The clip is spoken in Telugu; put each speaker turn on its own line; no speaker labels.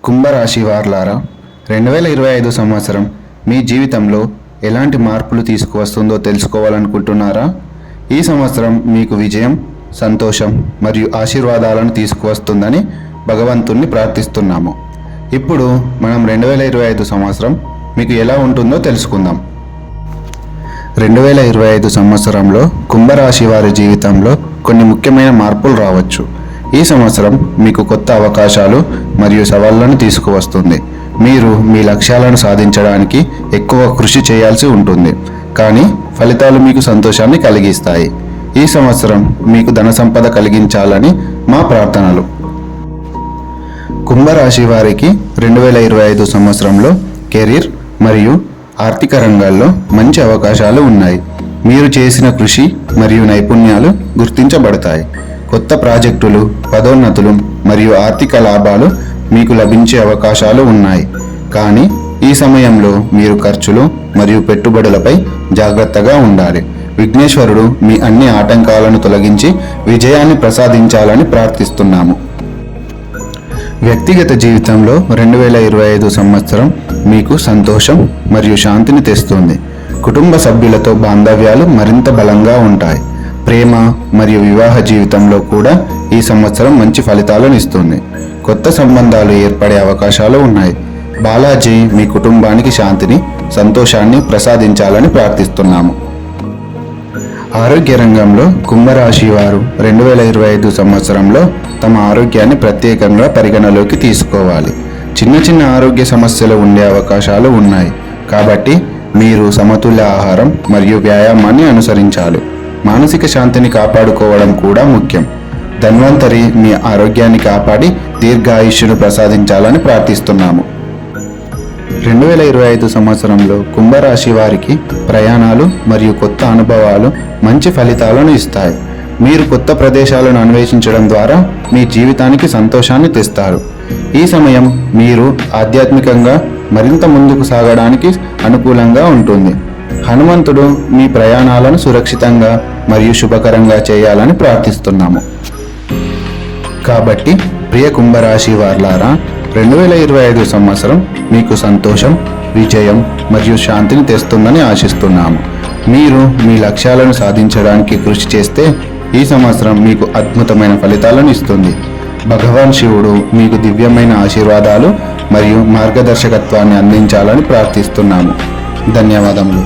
కుంభరాశి వారులారా, 2025 సంవత్సరం మీ జీవితంలో ఎలాంటి మార్పులు తీసుకువస్తుందో తెలుసుకోవాలనుకుంటున్నారా? ఈ సంవత్సరం మీకు విజయం, సంతోషం మరియు ఆశీర్వాదాలను తీసుకువస్తుందని భగవంతుణ్ణి ప్రార్థిస్తున్నాము. ఇప్పుడు మనం 2025 సంవత్సరం మీకు ఎలా ఉంటుందో తెలుసుకుందాం. 2025 సంవత్సరంలో కుంభరాశి వారి జీవితంలో కొన్ని ముఖ్యమైన మార్పులు రావచ్చు. ఈ సంవత్సరం మీకు కొత్త అవకాశాలు మరియు సవాళ్లను తీసుకువస్తుంది. మీరు మీ లక్ష్యాలను సాధించడానికి ఎక్కువ కృషి చేయాల్సి ఉంటుంది, కానీ ఫలితాలు మీకు సంతోషాన్ని కలిగిస్తాయి. ఈ సంవత్సరం మీకు ధన సంపద కలిగించాలని మా ప్రార్థనలు. కుంభరాశి వారికి 2025 సంవత్సరంలో కెరీర్ మరియు ఆర్థిక రంగాల్లో మంచి అవకాశాలు ఉన్నాయి. మీరు చేసిన కృషి మరియు నైపుణ్యాలు గుర్తించబడతాయి. కొత్త ప్రాజెక్టులు, పదోన్నతులు మరియు ఆర్థిక లాభాలు మీకు లభించే అవకాశాలు ఉన్నాయి. కానీ ఈ సమయంలో మీరు ఖర్చులు మరియు పెట్టుబడులపై జాగ్రత్తగా ఉండాలి. విఘ్నేశ్వరుడు మీ అన్ని ఆటంకాలను తొలగించి విజయాన్ని ప్రసాదించాలని ప్రార్థిస్తున్నాము. వ్యక్తిగత జీవితంలో 2025 సంవత్సరం మీకు సంతోషం మరియు శాంతిని తెస్తుంది. కుటుంబ సభ్యులతో బాంధవ్యాలు మరింత బలంగా ఉంటాయి. ప్రేమ మరియు వివాహ జీవితంలో కూడా ఈ సంవత్సరం మంచి ఫలితాలను ఇస్తుంది. కొత్త సంబంధాలు ఏర్పడే అవకాశాలు ఉన్నాయి. బాలాజీ మీ కుటుంబానికి శాంతిని, సంతోషాన్ని ప్రసాదించాలని ప్రార్థిస్తున్నాము. ఆరోగ్య రంగంలో కుంభరాశి వారు 2025 సంవత్సరంలో తమ ఆరోగ్యాన్ని ప్రత్యేకంగా పరిగణలోకి తీసుకోవాలి. చిన్న ఆరోగ్య సమస్యలు ఉండే అవకాశాలు ఉన్నాయి, కాబట్టి మీరు సమతుల్య ఆహారం మరియు వ్యాయామాన్ని అనుసరించాలి. మానసిక శాంతిని కాపాడుకోవడం కూడా ముఖ్యం. ధన్వంతరి మీ ఆరోగ్యాన్ని కాపాడి దీర్ఘాయుష్యును ప్రసాదించాలని ప్రార్థిస్తున్నాము. 2025 సంవత్సరంలో కుంభరాశి వారికి ప్రయాణాలు మరియు కొత్త అనుభవాలు మంచి ఫలితాలను ఇస్తాయి. మీరు కొత్త ప్రదేశాలను అన్వేషించడం ద్వారా మీ జీవితానికి సంతోషాన్ని తెస్తారు. ఈ సమయం మీరు ఆధ్యాత్మికంగా మరింత ముందుకు సాగడానికి అనుకూలంగా ఉంటుంది. హనుమంతుడు మీ ప్రయాణాలను సురక్షితంగా మరియు శుభకరంగా చేయాలని ప్రార్థిస్తున్నాము. కాబట్టి ప్రియ కుంభరాశి వారులారా, 2025 సంవత్సరం మీకు సంతోషం, విజయం మరియు శాంతిని తెస్తుందని ఆశిస్తున్నాము. మీరు మీ లక్ష్యాలను సాధించడానికి కృషి చేస్తే ఈ సంవత్సరం మీకు అద్భుతమైన ఫలితాలను ఇస్తుంది. భగవాన్ శివుడు మీకు దివ్యమైన ఆశీర్వాదాలు మరియు మార్గదర్శకత్వాన్ని అందించాలని ప్రార్థిస్తున్నాము. ధన్యవాదములు.